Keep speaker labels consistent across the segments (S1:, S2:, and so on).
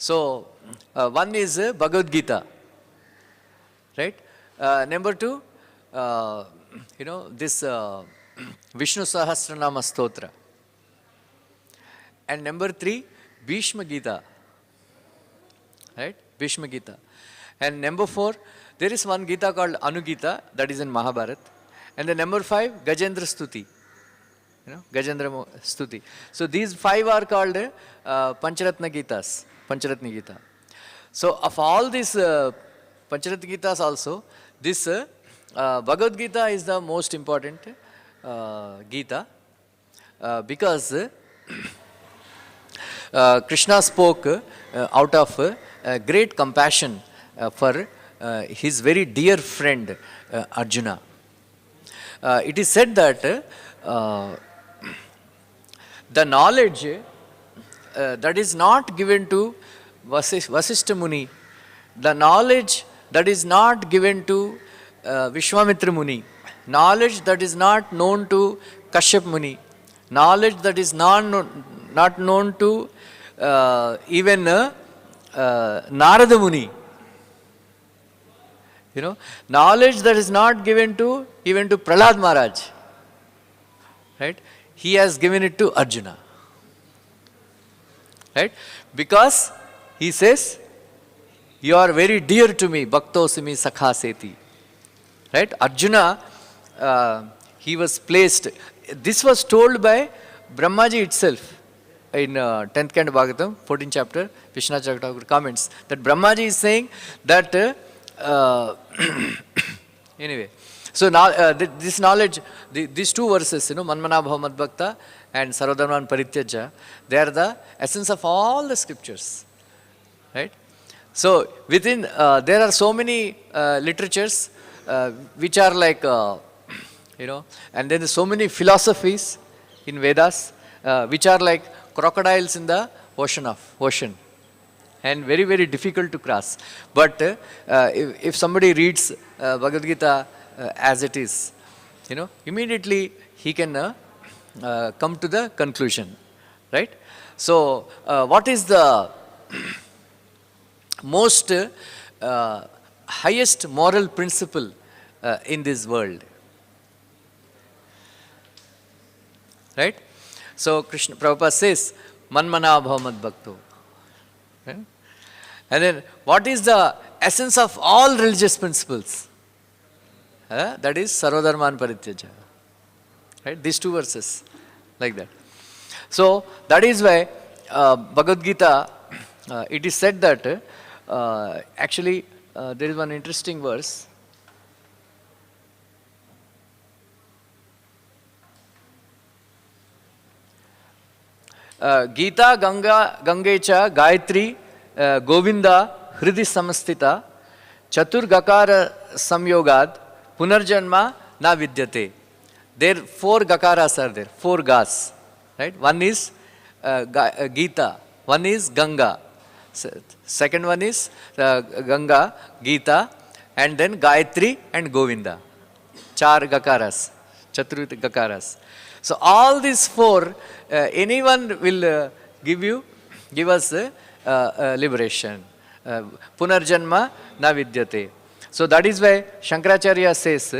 S1: So, one is Bhagavad Gita, right? Number two, this Vishnu Sahasranama Stotra. And number three, Bhishma Gita, right? Bhishma Gita. And number four, there is one Gita called Anugita, that is in Mahabharata. And the number five, Gajendra Stuti. Gajendra Stuti. So these five are called Pancharatna Gitas. Pancharatna Gita. So of all these Pancharatna Gitas also, this Bhagavad Gita is the most important Gita because Krishna spoke out of great compassion for his very dear friend Arjuna. It is said that the knowledge that is not given to Vasishtha Muni, the knowledge that is not given to Vishwamitra Muni, knowledge that is not known to Kashyap Muni, knowledge that is not known to even Narada Muni, knowledge that is not given to even to Prahlad Maharaj, right? He has given it to Arjuna, right? Because he says, you are very dear to me, Bhaktosimi Sakha Seti, right? Arjuna, he was placed, this was told by Brahmaji itself in 10th Canto Bhagavatam, 14th chapter, Vishwanath Chakravarti comments that Brahmaji is saying that anyway, so now this knowledge, these two verses, Manmana Bhava Madbhakta and Sarvadharman Parityaja, they are the essence of all the scriptures, right? So within, there are so many literatures which are like, and then so many philosophies in Vedas which are like crocodiles in the ocean. And very, very difficult to cross. But if somebody reads Bhagavad Gita as it is, immediately he can come to the conclusion, right? So, what is the most highest moral principle in this world? Right? So, Prabhupada says, Manmana Bhava Madbhakto. Right? And then, what is the essence of all religious principles? That is Sarvadharman Parityaja. Right? These two verses, like that. So, that is why Bhagavad Gita, it is said that actually there is one interesting verse. Gita Gangecha Gayatri Govinda Hridi Samastita Chatur Gakara Samyogad Punarjanma Na Vidyate. There 4 Gakaras are there, 4 Gas. Right? One is Gita, one is Ganga, second one is Ganga, Gita, and then Gayatri and Govinda. 4 Gakaras, Chatur Gakaras. So all these 4, anyone will give us liberation. Punarjanma na vidyate. So that is why Shankaracharya says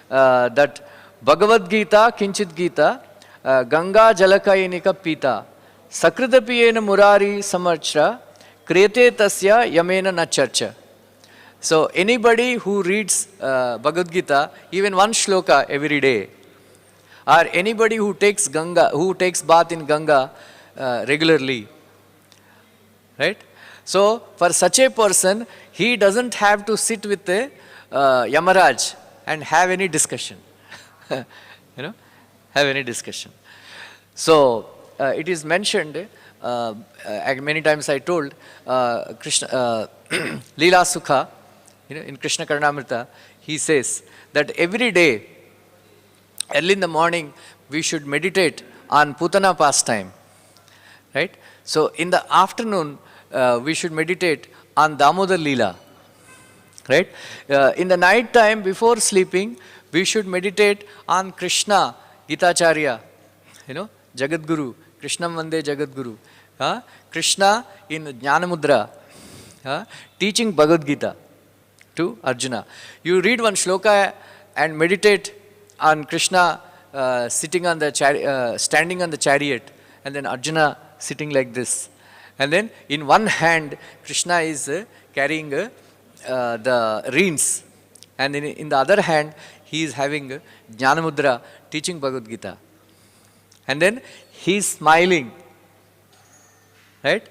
S1: that Bhagavad Gita, Kinchit Gita, Ganga Jalakayinika Pita, Sakridapiyena Murari Samarchra, Kriyate Tasya Yamena na Charcha. So anybody who reads Bhagavad Gita, even one shloka every day, or anybody who takes bath in Ganga regularly, right? So for such a person, he doesn't have to sit with the Yamaraj and have any discussion. Have any discussion. So it is mentioned, many times I told, Krishna, Leela Sukha, in Krishna Karnamrita, he says that every day, early in the morning, we should meditate on Putana pastime, right? So in the afternoon, we should meditate on Damodar Leela, right? In the night time, before sleeping, we should meditate on Krishna, Gitacharya, Jagadguru, Krishnam Vande Jagadguru, Krishna in Jnanamudra teaching Bhagavad Gita to Arjuna. You read one shloka and meditate on Krishna sitting on the standing on the chariot, and then Arjuna sitting like this. And then in one hand, Krishna is carrying the reins, and in the other hand, he is having Jnanamudra teaching Bhagavad Gita. And then he is smiling, right?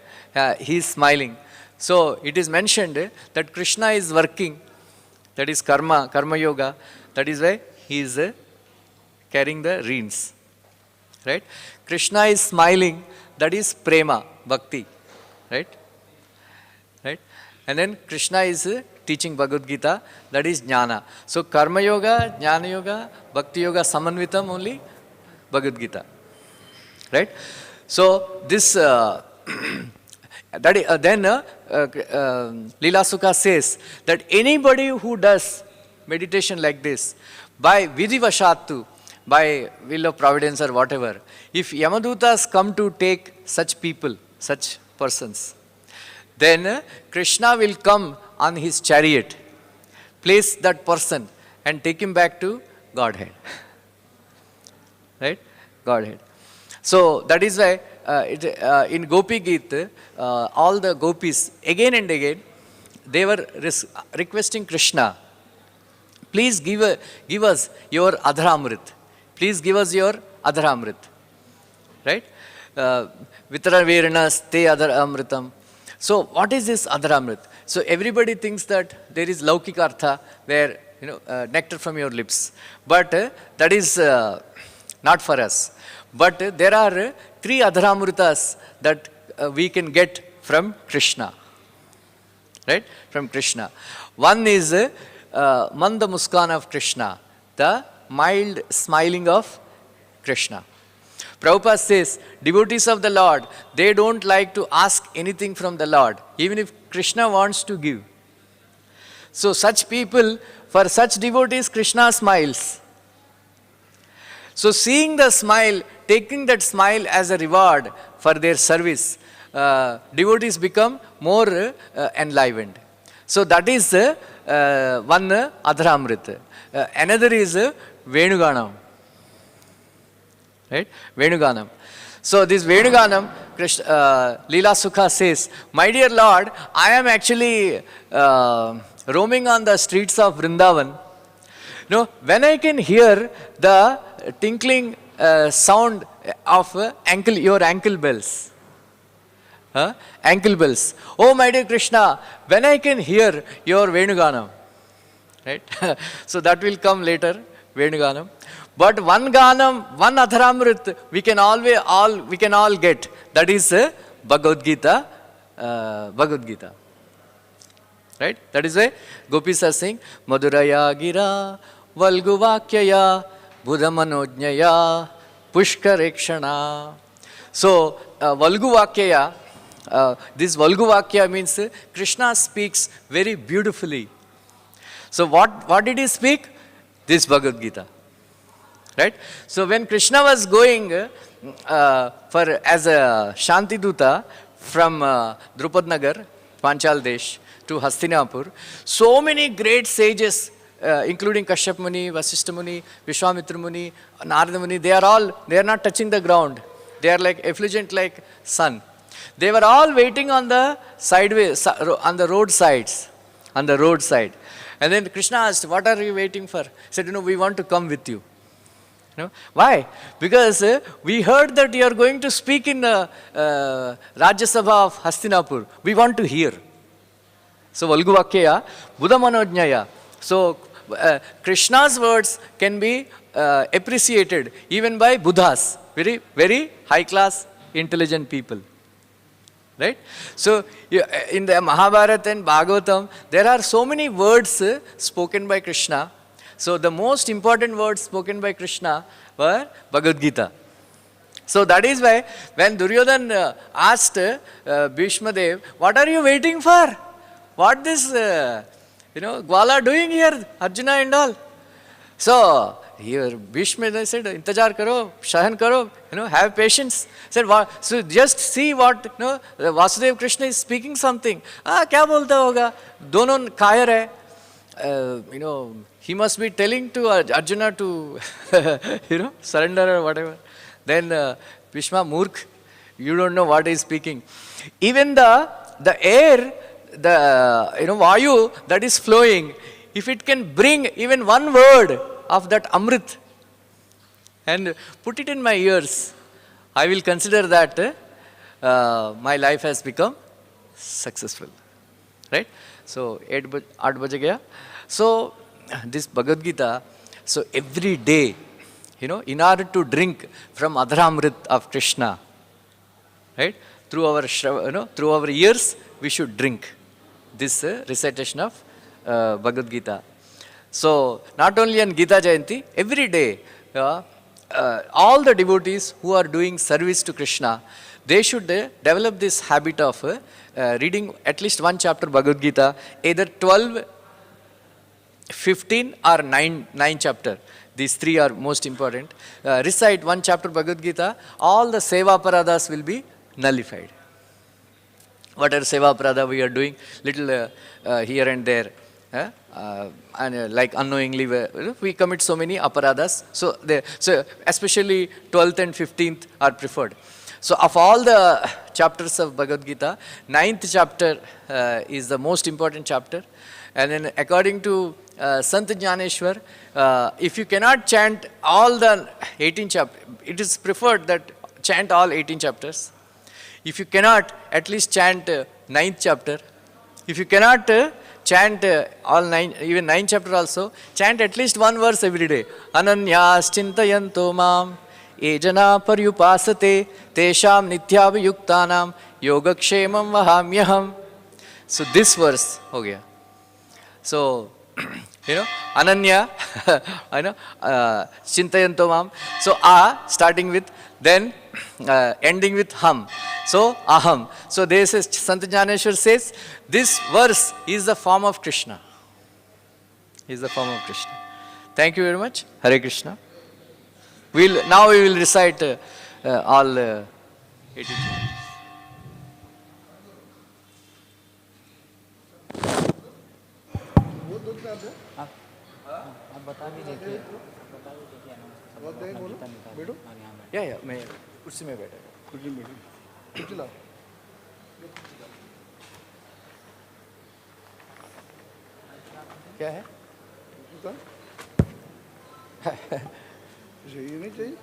S1: He is smiling. So it is mentioned that Krishna is working, that is karma yoga, that is why he is carrying the reins, right? Krishna is smiling, that is prema, bhakti, right? Right? And then Krishna is teaching Bhagavad Gita, that is jnana. So karma yoga, jnana yoga, bhakti yoga, samanvitam only Bhagavad Gita, right? So this then Leela Sukha says that anybody who does meditation like this, by vidivashatu, by will of providence or whatever, if Yamadutas come to take such people, such persons, then Krishna will come on his chariot, place that person and take him back to Godhead. Right? Godhead. So that is why in Gopi Gita, all the gopis again and again, they were requesting Krishna, please give us your Adharamrit. Please give us your Adharamrit. Right? Vitara Veranas te Adharamritam. So what is this Adharamrit? So everybody thinks that there is Laukika Artha, where, nectar from your lips. But that is not for us. But there are 3 Adharamritas that we can get from Krishna. Right? From Krishna. One is Manda Muskan of Krishna, the mild smiling of Krishna. Prabhupada says, devotees of the Lord, they don't like to ask anything from the Lord, even if Krishna wants to give. So such people, for such devotees, Krishna smiles. So seeing the smile, taking that smile as a reward for their service, devotees become more enlivened. So that is one Adharamrit. Another is Venuganam. Right? Venuganam. So this Venuganam, Leela Sukha says, my dear Lord, I am actually roaming on the streets of Vrindavan. When I can hear the tinkling sound of your ankle bells. Ankle bells. Oh my dear Krishna, when I can hear your Venuganam. Right? So that will come later, Venuganam. But one Ganam, one Adharamrit, we can all get. That is Bhagavad Gita. Bhagavad Gita. Right? That is why gopis are saying, Madhuraya Gira, Valguvakyaya, Buddhamanojnaya, Pushkarekshana. So, Valguvakyaya, this Valguvakya means Krishna speaks very beautifully. So, what did he speak? This Bhagavad Gita. Right? So when Krishna was going as a Shantiduta from Drupad Nagar, Panchal Desh, to Hastinapur, so many great sages, including Kashyap Muni, Vasishtha Muni, Vishwamitra Muni, Narada Muni, they are not touching the ground. They are like effulgent like sun. They were all waiting on the on the roadsides, on the roadside. And then Krishna asked, what are you waiting for? He said, we want to come with you. Why? Because we heard that you are going to speak in the Rajya Sabha of Hastinapur. We want to hear. So, Valguvakya, Buddha Manojnaya. So, Krishna's words can be appreciated even by Buddhas, very, very high class, intelligent people. Right? So, in the Mahabharata and Bhagavatam, there are so many words spoken by Krishna. So, the most important words spoken by Krishna were Bhagavad Gita. So, that is why when Duryodhan asked Bhishma Dev, what are you waiting for? What this, Gwala doing here, Arjuna and all? So, here Bhishma, they said, intezar karo, shahan karo, have patience. Said, so just see what, Vasudev Krishna is speaking something. Kya bolta hoga? Dono kaya hai. He must be telling to Arjuna to, surrender or whatever. Then Bhishma, Murkh, you don't know what he is speaking. Even the air, the Vayu that is flowing, if it can bring even one word of that Amrit and put it in my ears, I will consider that my life has become successful. Right? So, 8 baje gaya. So, this Bhagavad Gita, so every day, in order to drink from Adharamrit of Krishna, right? Through our ears, we should drink this recitation of Bhagavad Gita. So, not only on Gita Jayanti, every day, all the devotees who are doing service to Krishna, they should develop this habit of reading at least one chapter Bhagavad Gita, either 12, 15 or 9 chapter. These three are most important. Recite one chapter Bhagavad Gita, all the seva paradas will be nullified. Whatever seva parada we are doing, little here and there, and like unknowingly we commit so many aparadas. So especially 12th and 15th are preferred. So of all the chapters of Bhagavad Gita, 9th chapter is the most important chapter. And then according to Sant Jnaneshwar, if you cannot chant all the 18 chapters, it is preferred that chant all 18 chapters. If you cannot, at least chant 9th chapter. If you cannot chant all 9, even 9 chapter also, chant at least one verse every day. Ananyas chintayanto mam ejana paryupasate tesham nityavayuktanam yogakshemam vahamyaham. So this verse, ho gaya. So, Ananya, Chintayanto Mam. So, starting with, then ending with Ham. So, Aham. So, this is, Sant Jnaneshwar says, this verse is the form of Krishna. Is the form of Krishna. Thank you very much. Hare Krishna. Now we will recite all 80 chapters.
S2: आप बता भी देखिए
S1: बैठो या मैं कुर्सी में बैठा कुर्सी में कुर्सी लाओ क्या है
S2: ये नहीं चाहिए